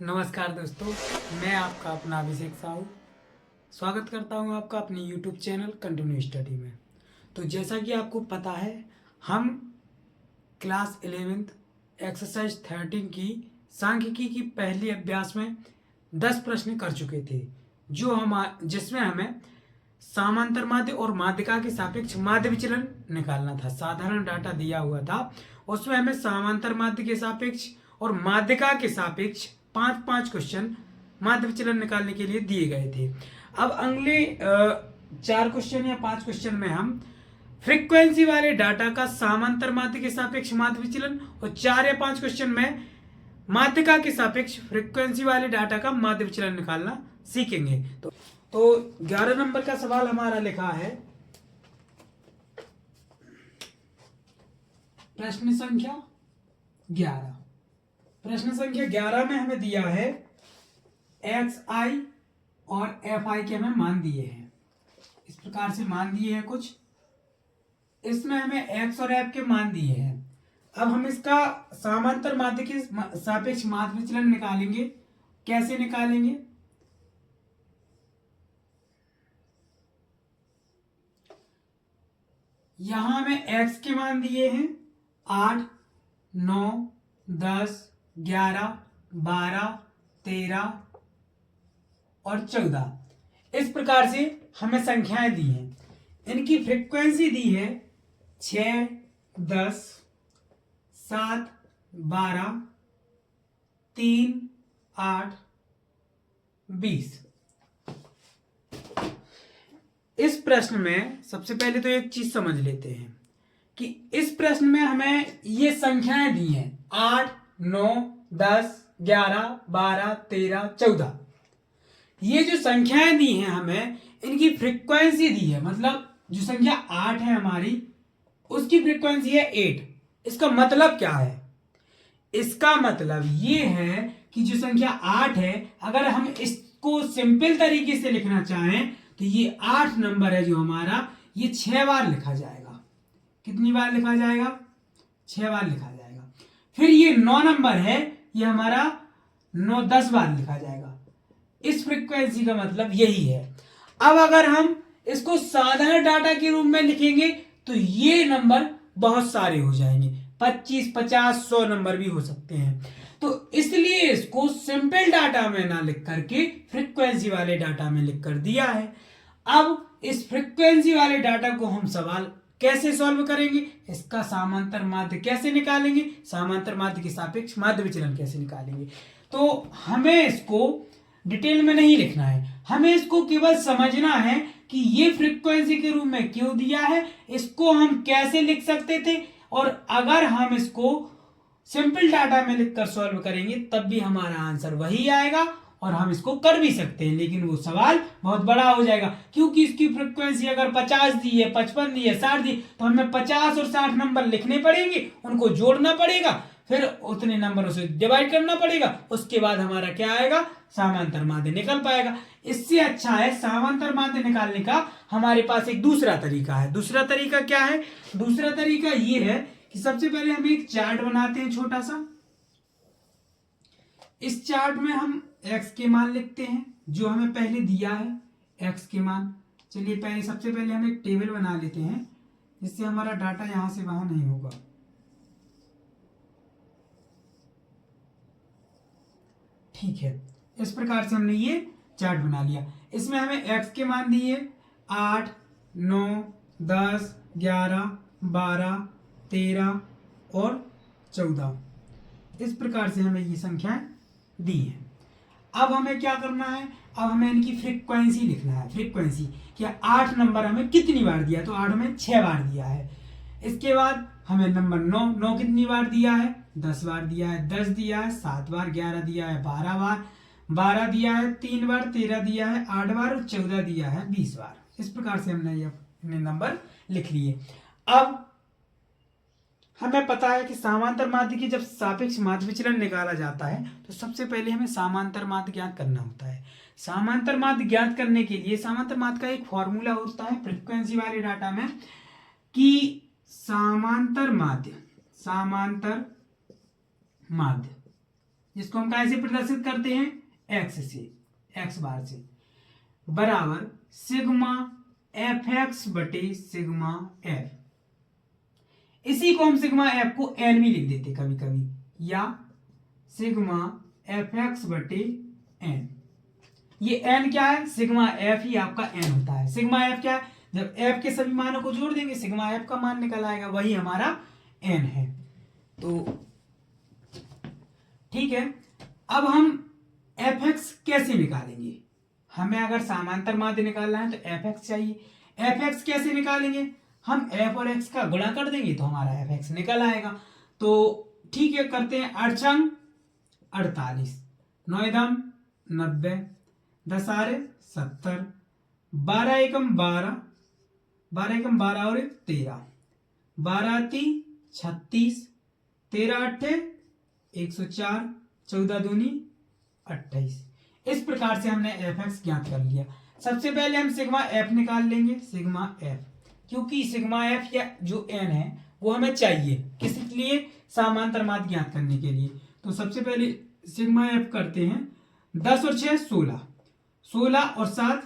नमस्कार दोस्तों, मैं आपका अपना अभिषेक साहू स्वागत करता हूं आपका अपने YouTube चैनल कंटिन्यू स्टडी में। तो जैसा कि आपको पता है, हम क्लास 11th एक्सरसाइज 13 की सांख्यिकी की पहली अभ्यास में 10 प्रश्न कर चुके थे, जिसमें हमें समांतर माध्य और माध्यिका के सापेक्ष माध्य विचलन निकालना था। साधारण डाटा दिया हुआ था, उसमें हमें समांतर माध्य के सापेक्ष और माध्यिका के सापेक्ष 5-5 क्वेश्चन माध्य विचलन निकालने के लिए दिए गए थे। अब अगले 4 क्वेश्चन या 5 क्वेश्चन में हम फ्रीक्वेंसी वाले डाटा का समांतर माध्य के सापेक्ष माध्य विचलन और 4 या 5 क्वेश्चन में माध्यिका के सापेक्ष फ्रीक्वेंसी वाले डाटा का माध्य विचलन निकालना सीखेंगे। तो 11 नंबर का सवाल हमारा लिखा है, प्रश्न संख्या 11। प्रश्न संख्या 11 में हमें दिया है xi और fi के हमें मान दिए हैं। इस प्रकार से मान दिए हैं कुछ, इसमें हमें x और f के मान दिए हैं। अब हम इसका समांतर माध्य के सापेक्ष माध्य विचलन निकालेंगे। कैसे निकालेंगे? यहां हमें x के मान दिए हैं 8, 9, 10, 11, 12, 13 और 14। इस प्रकार से हमें संख्याएं दी हैं। इनकी फ्रीक्वेंसी दी है 6, 10, 7, 12, 3, 8, 20। इस प्रश्न में सबसे पहले तो एक चीज समझ लेते हैं कि इस प्रश्न में हमें ये संख्याएं दी हैं 8, 9, 10, 11, 12, 13, 14। ये जो संख्याएं दी हैं हमें, इनकी फ्रीक्वेंसी दी है। मतलब जो संख्या 8 है हमारी, उसकी फ्रीक्वेंसी है 8। इसका मतलब क्या है? इसका मतलब ये है कि जो संख्या 8 है, अगर हम इसको सिंपल तरीके से लिखना चाहें तो ये 8 नंबर है जो हमारा, ये 6 बार लिखा जाएगा। कितनी बार लिखा जाएगा? 6 बार लिखा जाएगा। फिर ये 9 नंबर है, ये हमारा 9-10 बार लिखा जाएगा। इस फ्रीक्वेंसी का मतलब यही है। अब अगर हम इसको साधारण डाटा के रूप में लिखेंगे तो ये नंबर बहुत सारे हो जाएंगे, 25, 50, 100 नंबर भी हो सकते हैं। तो इसलिए इसको सिंपल डाटा में ना लिख करके फ्रीक्वेंसी वाले डाटा में लिख कर दिया है। अब इस फ्रीक्वेंसी वाले डाटा को हम सवाल कैसे सॉल्व करेंगे? इसका समांतर माध्य कैसे निकालेंगे? समांतर माध्य के सापेक्ष माध्य विचलन कैसे निकालेंगे? तो हमें इसको डिटेल में नहीं लिखना है, हमें इसको केवल समझना है कि ये फ्रीक्वेंसी के रूप में क्यों दिया है, इसको हम कैसे लिख सकते थे, और अगर हम इसको सिंपल डाटा में लिखकर सॉल्व करेंगे तब भी हमारा आंसर वही आएगा और हम इसको कर भी सकते हैं। लेकिन वो सवाल बहुत बड़ा हो जाएगा, क्योंकि इसकी फ्रीक्वेंसी अगर 50 दी है, 55 दी है, 60 दी, तो हमें 50 और 60 नंबर लिखने पड़ेंगे, उनको जोड़ना पड़ेगा, फिर उतने नंबरों से डिवाइड करना पड़ेगा। उसके बाद हमारा क्या आएगा? समांतर माध्य निकल पाएगा। इससे अच्छा है समांतर माध्य निकालने का हमारे पास एक दूसरा तरीका है। दूसरा तरीका क्या है? दूसरा तरीका ये है कि सबसे पहले हम एक चार्ट बनाते हैं छोटा सा। इस चार्ट में हम x के मान लिखते हैं जो हमें पहले दिया है, x के मान। चलिए सबसे पहले हम एक टेबल बना लेते हैं जिससे हमारा डाटा यहां से वहां नहीं होगा। ठीक है, इस प्रकार से हमने ये चार्ट बना लिया। इसमें हमें x के मान दिए 8, 9, 10, 11, 12, 13 और 14। इस प्रकार से हमें ये संख्याएं दी है। अब हमें क्या करना है? अब हमें इनकी फ्रीक्वेंसी लिखना है। फ्रीक्वेंसी क्या 8 नंबर हमें कितनी बार दिया? तो 8 हमें 6 बार दिया है। इसके बाद हमें नंबर 9 कितनी बार दिया है? 10 बार दिया है। 10 दिया है 7 बार, 11 दिया है 12 बार, 12 दिया है 3 बार, 13 दिया है 8 बार और 14 दिया है 20 बार। इस प्रकार से हमने ये अपने नंबर लिख लिए। अब हमें पता है कि समांतर माध्य की जब सापेक्ष माध्य विचलन निकाला जाता है तो सबसे पहले हमें समांतर माध्य ज्ञात करना होता है। समांतर माध्य ज्ञात करने के लिए समांतर माध्य का एक फॉर्मूला होता है फ्रीक्वेंसी वाले डाटा में कि समांतर माध्य जिसको हम कैसे प्रदर्शित करते हैं, एक्स से, एक्स बार से, बराबर सिग्मा एफ एक्स बटे सिग्मा एफ। इसी को हम सिग्मा एफ को एन भी लिख देते कभी कभी, या सिग्मा एफ एक्स बटे एन। ये एन क्या है, सिग्मा एफ ही आपका एन होता है। सिग्मा एफ क्या है, जब एफ के सभी मानों को जोड़ देंगे सिग्मा एफ का मान निकल आएगा, वही हमारा एन है। तो ठीक है, अब हम एफ एक्स कैसे निकालेंगे, हमें अगर समांतर माध्य निकालना है तो एफ एक्स चाहिए। एफ एक्स कैसे निकालेंगे, हम एफ और एक्स का गुणा कर देंगे तो हमारा एफ एक्स निकल आएगा। तो ठीक है, करते हैं। 8 48, 9 दम 90, 10 70, 12 एकम 12, 12 एकम 12 और 13, 12 3 36, 13 8 104, 14 दूनी 28। इस प्रकार से हमने एफ एक्स ज्ञात कर लिया। सबसे पहले हम सिग्मा एफ निकाल लेंगे, सिग्मा एफ, क्योंकि सिग्मा एफ या जो एन है वो हमें चाहिए किस लिए, समांतर माध्य ज्ञात करने के लिए। तो सबसे पहले सिग्मा एफ करते हैं। 10 और 6 16, 16 और 7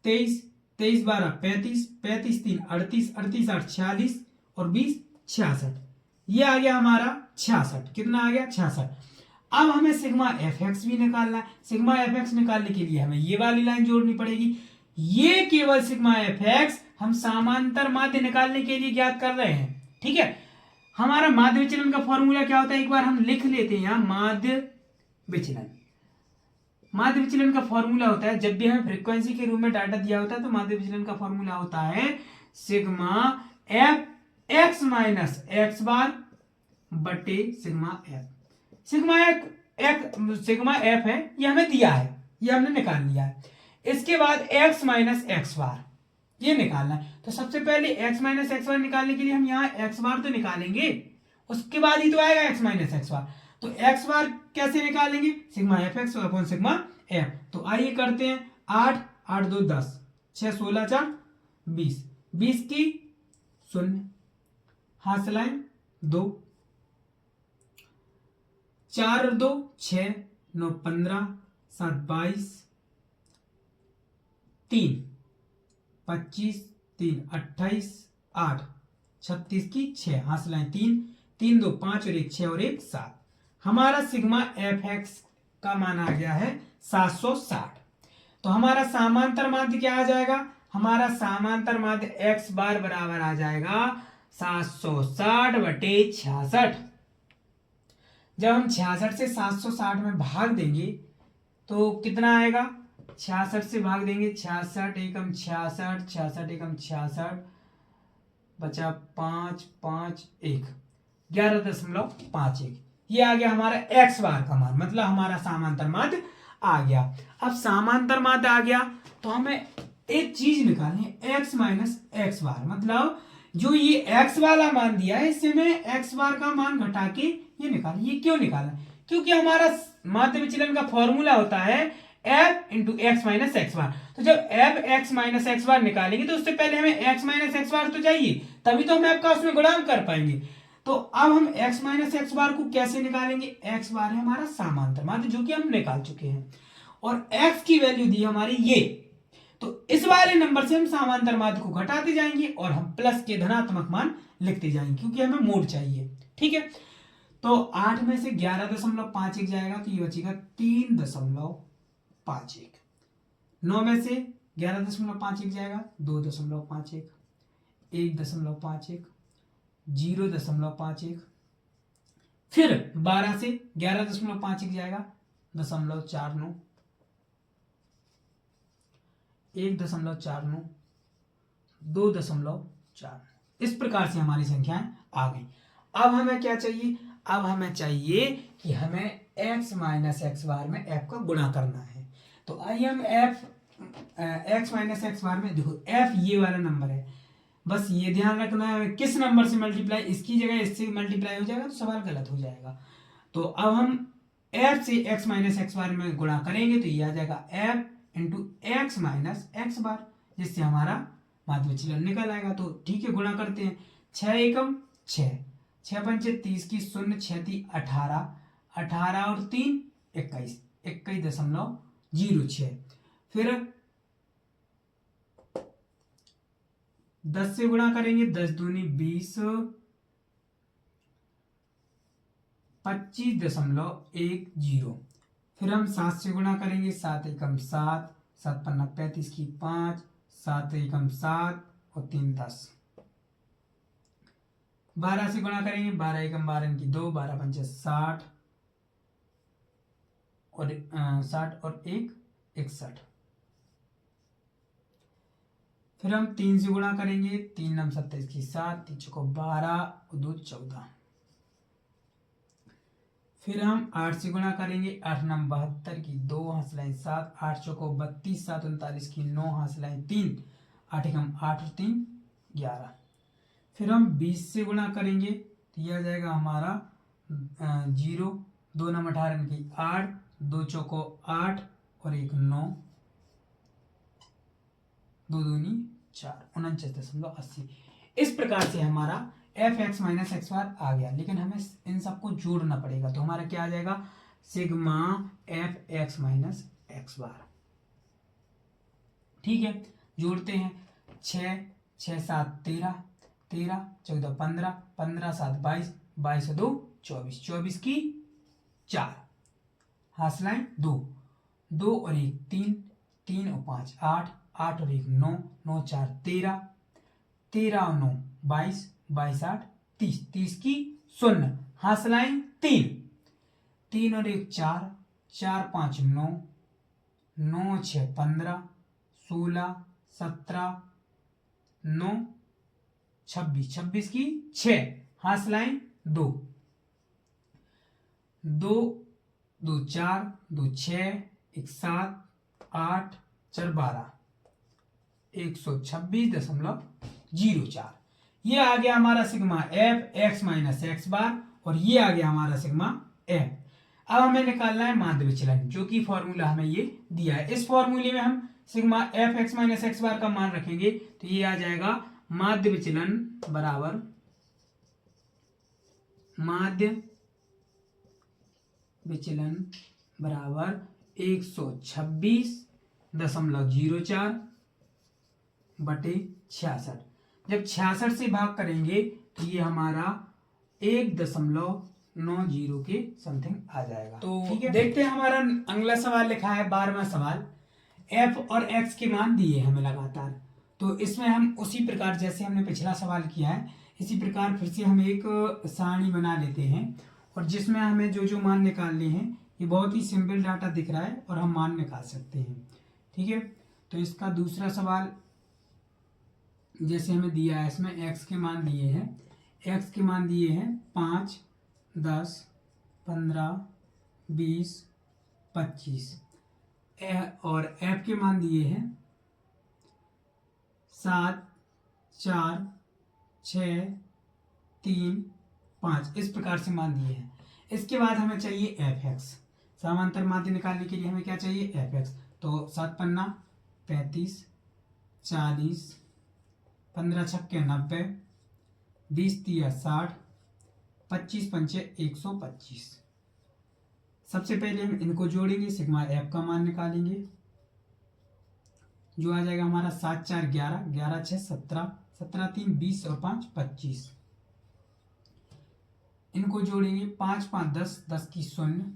23, 23 12 35, 35 3 38, 38 8 46 और 20 66। ये आ गया हमारा 66। कितना आ गया, 66। अब हमें सिग्मा एफ एक्स भी निकालना है। सिग्मा एफ एक्स निकालने के लिए हमें ये वाली लाइन जोड़नी पड़ेगी। ये केवल सिग्मा एफ एक्स हम समांतर माध्य निकालने के लिए ज्ञात कर रहे हैं। ठीक है, हमारा माध्य विचलन का फॉर्मूला क्या होता है, एक बार हम लिख लेते हैं यहाँ। माध्य विचलन, माध्य विचलन का फॉर्मूला होता है, जब भी हमें फ्रीक्वेंसी के रूप में डाटा दिया होता है तो माध्य विचलन का फॉर्मूला होता है sigma F X minus X bar बटे सिग्मा एफ। सिग्मा एफ है, ये हमें दिया है, ये हमने निकाल लिया है। इसके बाद एक्स माइनस एक्स बार ये निकालना है। तो सबसे पहले एक्स माइनस एक्स बार निकालने के लिए हम यहाँ एक्स बार तो निकालेंगे, उसके बाद ही तो आएगा एक्स माइनस एक्स बार। तो एक्स बार कैसे निकालेंगे, sigma F X upon sigma F. तो आइए करते हैं। 8 8 2 10, 6 16 4 20, 20 की 0, हाथ चलाएं 2, 4 और 2 6, 9 15, 7 22, 3 25, 3 28, 8 36 की 6, हाथ चलाएं 3, 3 2 5 और 1 6 और 1 7। हमारा सिग्मा एफ एक्स का मान आ गया है 760। तो हमारा समांतर माध्य क्या आ जाएगा, हमारा समांतर माध्य एक्स बार बराबर आ जाएगा 760 बटे 66। जब हम 66 से 760 में भाग देंगे तो कितना आएगा, 66 से भाग देंगे, 66 एकम 66, 66 एकम 66, बचा 5 5 1, 11.51। ये आ गया हमारा एक्स बार का मान, मतलब हमारा समांतर माध्य आ गया। अब समांतर माध्य आ गया तो हमें एक चीज निकालनी है, एक्स माइनस एक्स बार, मतलब जो ये एक्स वाला मान दिया है इससे मैं एक्स बार का मान घटा के ये निकाल। ये क्यों निकाला, क्योंकि हमारा माध्य विचलन का फॉर्मूला होता है F into X minus X bar. तो जब F X minus X bar निकालेंगे तो उससे पहले हमें एक्स माइनस एक्स बार तो चाहिए, तभी तो हम एफ का उसमें गुणांक कर पाएंगे। तो अब हम x माइनस एक्स बार को कैसे निकालेंगे, x बार है हमारा समांतर माध्य जो कि हम निकाल चुके हैं, और x की वैल्यू दी हमारी ये। तो इस वाले नंबर से हम समांतर माध्य को घटाते जाएंगे और हम प्लस के धनात्मक मान लिखते जाएंगे, क्योंकि हमें मोड चाहिए। ठीक है, तो 8 में से 11.51 जाएगा तो ये बचेगा 3.51। 9 में से 11.51 जाएगा 2.51, 1.51, 0.51, फिर 12 से 11.51 जाएगा 0.49, 1.49, 2.49। इस प्रकार से हमारी संख्याएं आ गई। अब हमें क्या चाहिए, अब हमें चाहिए कि हमें x माइनस एक्स बार में f का गुणा करना है। तो आइए हम x माइनस एक्स बार में, देखो f ये वाला नंबर है, बस ये ध्यान रखना है किस नंबर से मल्टीप्लाई, इसकी जगह इससे मल्टीप्लाई हो जाएगा तो सवाल गलत हो जाएगा। तो अब हम f से x माइनस एक्स बार में गुणा करेंगे तो ये आ जाएगा f into X minus X bar, जिससे हमारा माध्य विचलन निकल आएगा। तो ठीक है, गुणा करते हैं। 6 एकम 6, 6 पंचे 30 की 0, 6 × 18, 18 और 3 21, 21.06। फिर 10 से गुणा करेंगे, 10 दूनी 20, 25.10। फिर हम 7 से गुणा करेंगे, 7 एकम 7, 7 पन्ना 35 की 5, 7 एकम 7 और 3 10। 12 से गुणा करेंगे, 12 एकम 12 की 2, 12 पंचे 60 और 60 और 1 61। फिर हम 3 से गुणा करेंगे, 3 नम 27 की 7, 3 चौको 12 और 2 14। फिर हम 8 से गुणा करेंगे, 8 नम 72 की 2, हंसलाइन 7, 8 चौको 32, 7 39 की 9, हंसलाइन 3, 8 एकम 8 और 3 11। फिर हम 20 से गुणा करेंगे तो यह आ जाएगा हमारा 0, 2 नम 18 की 8, 2 चौको 8 और 1 9, 2 दूनी 4, 49.80। इस प्रकार से हमारा एफ एक्स माइनस एक्स बार आ गया, लेकिन हमें इन सबको जोड़ना पड़ेगा। तो हमारा क्या आ जाएगा, sigma F X minus X bar. ठीक है, जोड़ते हैं। 6 6 7 13, 13 14 15, 15 7 22, 22 2 24, 24 की 4, हासलाइन 2, 2 और 1 3, 3 और 5 8, 8 और 1 9, 9 4 13, 13 और 9 22, 22 8 30, 30 की 0, हासलाइन 3, 3 और 1 4, 4 5 9, 9 6 15, 16 17 9 26, 26 की 6, हासलाइन 2, 2 2 4, 2 6, 1 7 8 4 12, 126.04। ये आ गया हमारा sigma F X minus X bar, और ये आ गया हमारा सिग्मा एफ। अब हमें निकालना है माध्य विचलन, जो कि फॉर्मूला हमें ये दिया है। इस फॉर्मूले में हम sigma F X minus X bar का मान रखेंगे तो ये आ जाएगा माध्य विचलन बराबर माध्य विचलन बराबर 126.04 बटे 66। जब 66 से भाग करेंगे तो ये हमारा 1.90 के समथिंग आ जाएगा। तो ठीक है, देखते हैं हमारा अगला सवाल लिखा है 12वां सवाल। एफ और एक्स के मान दिए हमें लगातार, तो इसमें हम उसी प्रकार जैसे हमने पिछला सवाल किया है इसी प्रकार फिर से हम एक सारणी बना लेते हैं, और जिसमें हमें जो जो मान निकालने हैं ये बहुत ही सिंपल डाटा दिख रहा है और हम मान निकाल सकते हैं। ठीक है, तो इसका दूसरा सवाल जैसे हमें दिया है, इसमें एक्स के मान दिए हैं, एक्स के मान दिए हैं 5 10 15 20 25, और एफ के मान दिए हैं 7 4 6 3 5, इस प्रकार से मान दिए हैं। इसके बाद हमें चाहिए एफ एक्स, समांतर माध्य निकालने के लिए हमें क्या चाहिए, एफ एक्स। तो 7 पन्ना 35 40, 15 छक्के 90, 20 तिया 60, 25 पंचे 125। सबसे पहले हम इनको जोड़ेंगे, सिग्मा एफ का मान निकालेंगे, जो आ जाएगा हमारा 7 4 11, 11 6 17, 17 3 20 और 5 25। इनको जोड़ेंगे, 5 5 10, 10 की 0,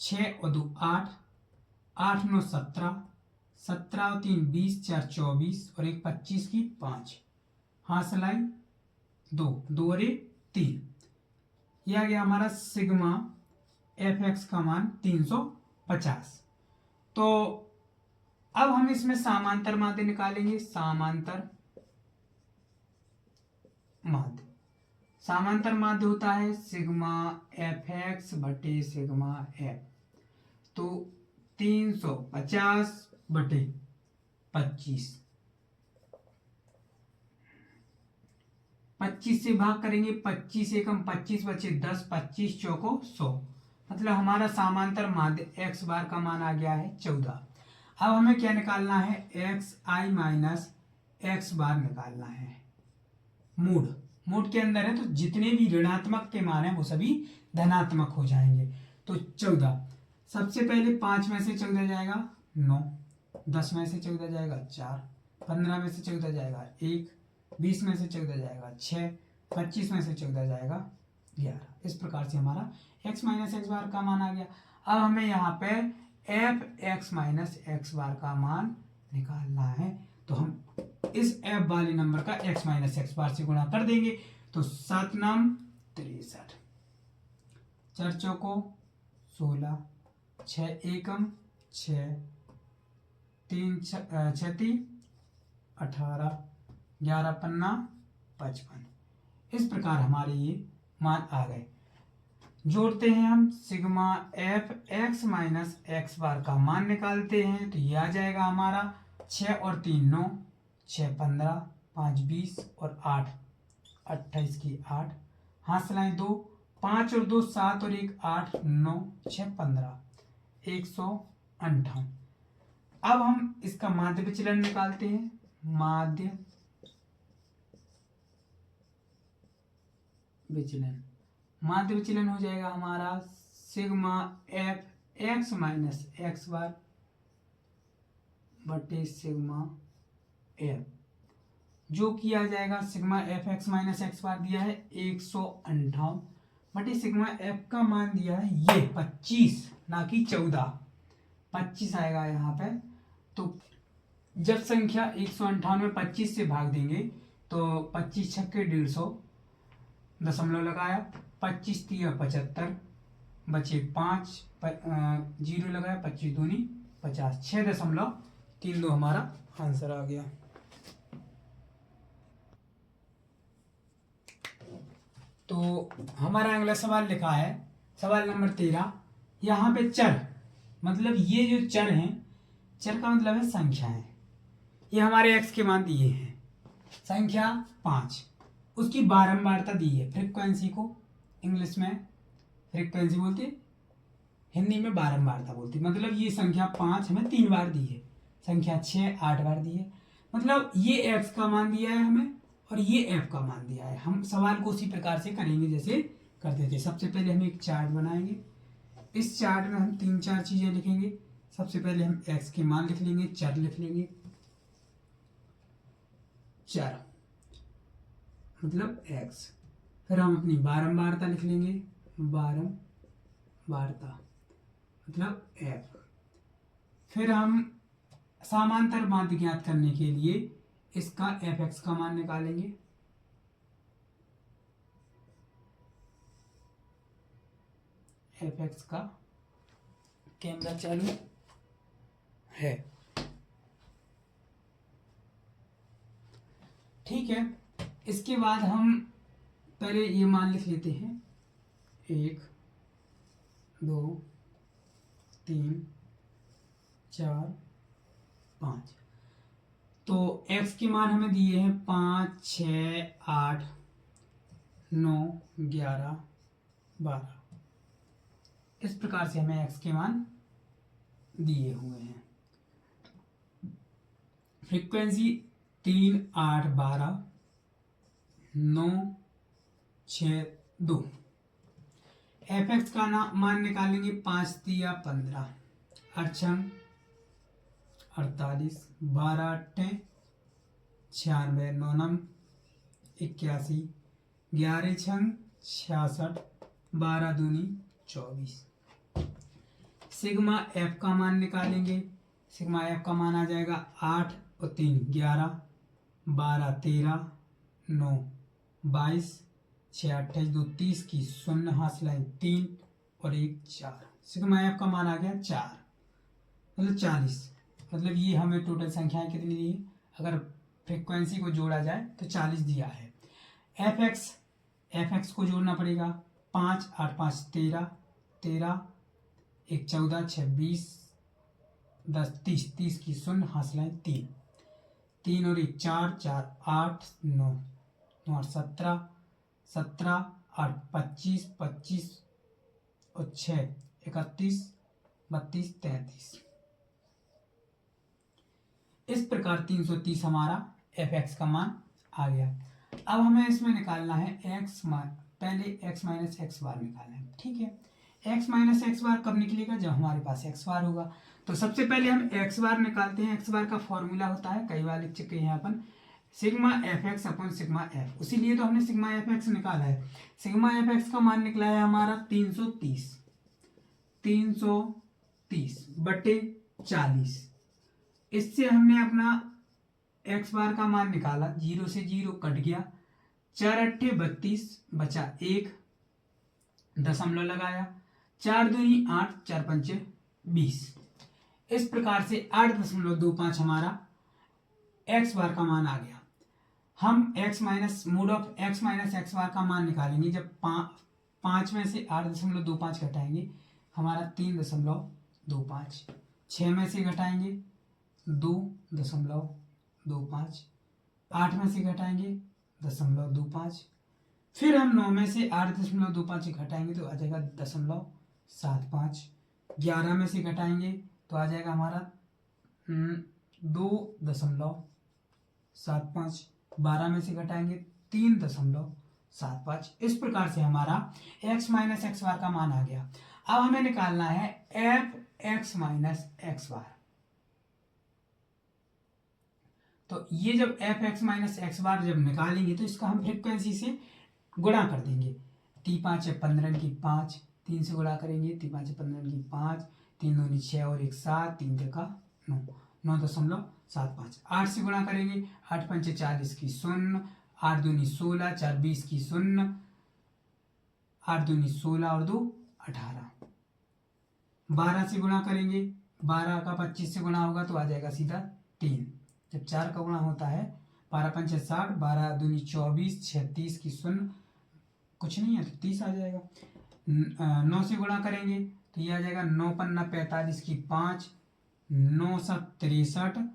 6 और 2 8, 8 9 17, 17 और 3 20, 4 24 और 1 25 की 5, हासलाई 2, 2 और 1 3। यह आ गया हमारा सिग्मा एफ एक्स का मान 350। तो अब हम इसमें समांतर माध्य निकालेंगे, समांतर माध्य। समांतर माध्य होता है सिग्मा एफ एक्स बटे सिग्मा एफ, तो 350 बटे 25, 25 से भाग करेंगे, 25 एकम 25 बचे 10, 25 चौको 100, मतलब हमारा समांतर माध्य एक्स बार का मान आ गया है 14। अब हमें क्या निकालना है, एक्स आई माइनस एक्स बार निकालना है, मूड मोड के अंदर है तो जितने भी ऋणात्मक के मान है वो सभी धनात्मक हो जाएंगे। तो 14, सबसे पहले 5 में से 14 जाएगा 9, 10 में से 14 जाएगा 4, 15 में से 14 जाएगा 1, 20 में से 14 जाएगा 6, 25 में से 14 जाएगा 11। इस प्रकार से हमारा x माइनस एक्स बार का मान आ गया। अब हमें यहाँ पे F X minus X bar का मान निकालना है, तो हम इस एफ वाले नंबर का x माइनस एक्स बार से गुणा कर देंगे। तो 7 नाम 63, 4 चौको 16, 6 एकम 6, 3 छती 18, 11 पन्ना 55। इस प्रकार हमारे ये मान आ गए। जोड़ते हैं हम, sigma F X minus X bar का मान निकालते हैं तो ये आ जाएगा हमारा 6 और 3 9, 6 15, 5 20 और 8 28 की 8, हासिलाएं 2, 5 और 2 7 और 1 8 9 6 15, 158। अब हम इसका माध्य विचलन निकालते हैं। माध्य विचलन हो जाएगा हमारा sigma F X minus X bar बटे सिग्मा एफ, जो किया जाएगा sigma F X minus X bar दिया है 158 बटे सिग्मा एफ का मान दिया है ये 25 ना कि 14, 25 आएगा यहाँ पे। तो जब संख्या 158 में 25 से भाग देंगे तो 25 छक्के 150, दशमलव लगाया, 25 तिया 75, बचे 5, 0 लगाया, 25 दूनी 50, 6.32 हमारा आंसर आ गया। तो हमारा अगला सवाल लिखा है सवाल नंबर 13। यहाँ पे चर, मतलब ये जो चर हैं, चर का मतलब है संख्या है। ये हमारे x के मान दिए हैं, संख्या 5, उसकी बारंबारता दी है। फ्रीक्वेंसी को इंग्लिश में फ्रीक्वेंसी बोलते, हिंदी में बारंबारता बोलते। मतलब ये संख्या 5 हमें 3 बार दी है, संख्या 6 8 बार दी है। मतलब ये x का मान दिया है हमें और ये f का मान दिया है। हम सवाल को उसी प्रकार से करेंगे जैसे करते थे। सबसे पहले हम एक चार्ट बनाएंगे। इस चार्ट में हम 3-4 चीजें लिखेंगे। सबसे पहले हम x के मान लिख लेंगे, चर लिख लेंगे। चर मतलब x, फिर हम अपनी बारंबारता लिख लेंगे, बारंबारता मतलब f। फिर हम समांतर माध्य ज्ञात करने के लिए इसका एफ एक्स का मान निकालेंगे। एफ एक्स का कैमरा चालू है, ठीक है। इसके बाद हम पहले ये मान लिख लेते हैं, 1 2 3 4 5। तो x के मान हमें दिए हैं 5 6 8 9 11 12। इस प्रकार से हमें x के मान दिए हुए हैं। फ्रीक्वेंसी 3 8 12 9 6 2। एफ एक्स का मान निकालेंगे, 5 तिया 15, अड़छम 48, 12 8 96, 9 9 81, 11 6 66, 12 दूनी 24। सिग्मा एफ का मान निकालेंगे। सिग्मा एफ का मान आ जाएगा 8 और 3 11, 12 13, 9 22, 6 28 2 30 की 0 हासिलाएं 3 और 1 4। सिग्मा एफ का मान आ गया 4, मतलब 40। मतलब ये हमें टोटल संख्याएं कितनी दी है, अगर फ्रीक्वेंसी को जोड़ा जाए तो 40 दिया है। एफ एक्स को जोड़ना पड़ेगा, 5 8 5 13, 13 1 14, 6 20, 10 30, 30 की 0 हासिलाएं 3, 3 और 1 4 4 8 9 9 17 17 8 25 25 और 6 31 32 33। इस प्रकार 330 हमारा एफ एक्स का मान आ गया। अब हमें इसमें निकालना है पहले x माइनस एक्स बार निकालना है, ठीक है। x माइनस एक्स बार कब निकलेगा, जब हमारे पास x बार होगा। तो सबसे पहले हम x बार निकालते हैं। x बार का फॉर्मूला होता है, कई बार लिख चुके हैं अपन, sigma F X upon sigma F. उसीलिए तो हमने सिग्मा एफ एक्स निकाला है। सिग्मा एफ एक्स का मान निकला है हमारा 330 बटे 40। इससे हमने अपना एक्स बार का मान निकाला, 0 से 0 कट गया, 4 अट्ठे 32 बचा 1 दशमलव लगाया, 4 दूनी 8 4 पंचे 20। इस प्रकार से 8.25 हमारा एक्स बार का मान आ गया। हम x minus mode of x minus X bar का मान निकालेंगे। जब 5 में से 8.25 घटाएंगे हमारा 3.25, 6 में से घटाएंगे 2.25, 8 में से घटाएंगे 0.25, फिर हम 9 में से 8.25 घटाएंगे तो आ जाएगा 0.75, 11 में से घटाएंगे तो आ जाएगा हमारा 2.75, 12 में से घटाएंगे 3.75। इस प्रकार से हमारा x माइनस एक्स बार का मान आ गया। अब हमें निकालना है F X minus X bar. तो ये जब एफ एक्स माइनस एक्स बार जब निकालेंगे तो इसका हम फ्रीक्वेंसी से गुणा कर देंगे। 3 5 15 की 5, 3 से गुणा करेंगे, 3 5 15 की 5, 3 दूनी 6 और 1 7, 3 का 9, 9.75। 8 से गुणा करेंगे, 8 पंचे 40 की 0, 8 दूनी 16, 4 20 की 0, 8 दूनी 16 और 2 18। 12 से गुणा करेंगे, 12 का 25 से गुणा होगा तो आ जाएगा सीधा 3। जब 4 का गुणा होता है, 12 पंचे 60, 12 दूनी 24, 36 की 0, कुछ नहीं है तो 30 आ जाएगा। 9 से गुणा करेंगे तो ये आ जाएगा 9 पन्ना 45 की 5, 9 7 63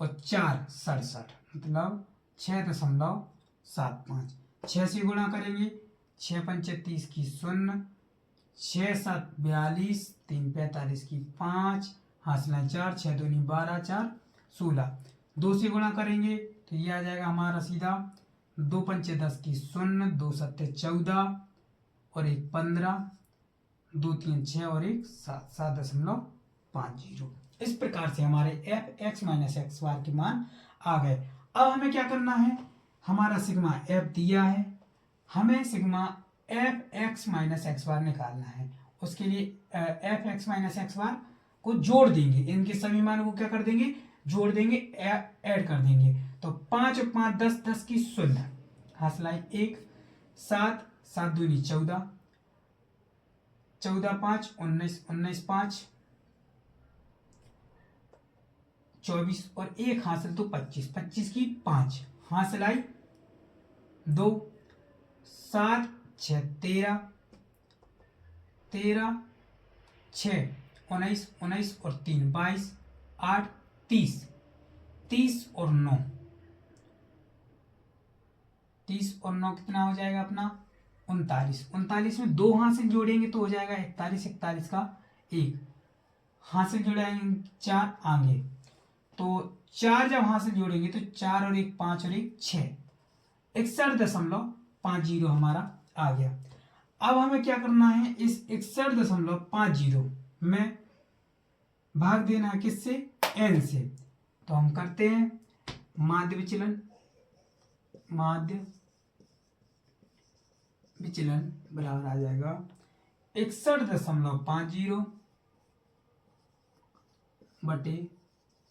और 4 67, मतलब 6.75। 6 से गुणा करेंगे, 6 पंचे 30 की 0, 6 7 42, 3 45 की 5, हासिल 4, 6 दूनी 12, 4 16। 2 से गुणा करेंगे तो ये आ जाएगा हमारा सीधा 2 पंचे 10 की 0, 2 सत्ते 14 और 1 15, 2 3 6 और 1 7, 7.50। इस प्रकार से हमारे एफ एक्स माइनस एक्स बार के मान आ गए। अब हमें क्या करना है, हमारा सिग्मा एफ दिया है, हमें sigma F X minus X bar निकालना है। उसके लिए F X minus X bar को जोड़ देंगे, इनके सभी मानों को क्या कर देंगे, जोड़ देंगे, ऐड कर देंगे। तो 5 और 5 10, 10 की 0, हासिलाई 1, 7 7 दूनी 14, 14 5 19, 19 5 24 और 1 हासिल तो 25, 25 की 5, हासिल आई 2, 7 6 13, 13 6 19, 19 और 3 22, 8 30, 30 और 9, 30 और 9 कितना हो जाएगा अपना 39। 39 में 2 हासिल जोड़ेंगे तो हो जाएगा 41, 41 का 1 हासिल जोड़ेंगे 4 आगे, तो 4 जब हासिल जोड़ेंगे तो 4 और 1 5 और 1 6, 61.50 हमारा आ गया। अब हमें क्या करना है, इस 61.50 में भाग देना है किससे, n से। तो हम करते हैं माध्य विचलन, माध्य विचलन बराबर आ जाएगा 61.50 बटे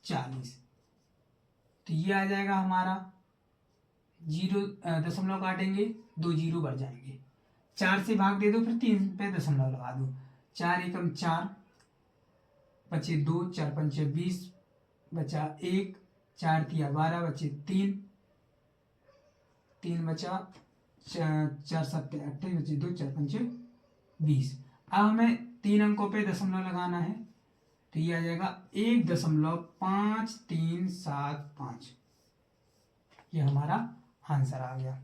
40। तो ये आ जाएगा हमारा 0 दशमलव काटेंगे, 2 0 बढ़ जाएंगे, 4 से भाग दे दो, फिर 3 पे दशमलव लगा दो, 4 एकम 4 बचे 2, 4 पंचे 20 बचा 1, 4 तिया 12 बचे 3, 3 बचा 4 7 28 बचे 2, 4 पंचे 20। अब हमें 3 अंकों पे दशमलव लगाना है तो ये आ जाएगा 1.5375। ये हमारा आंसर आ गया।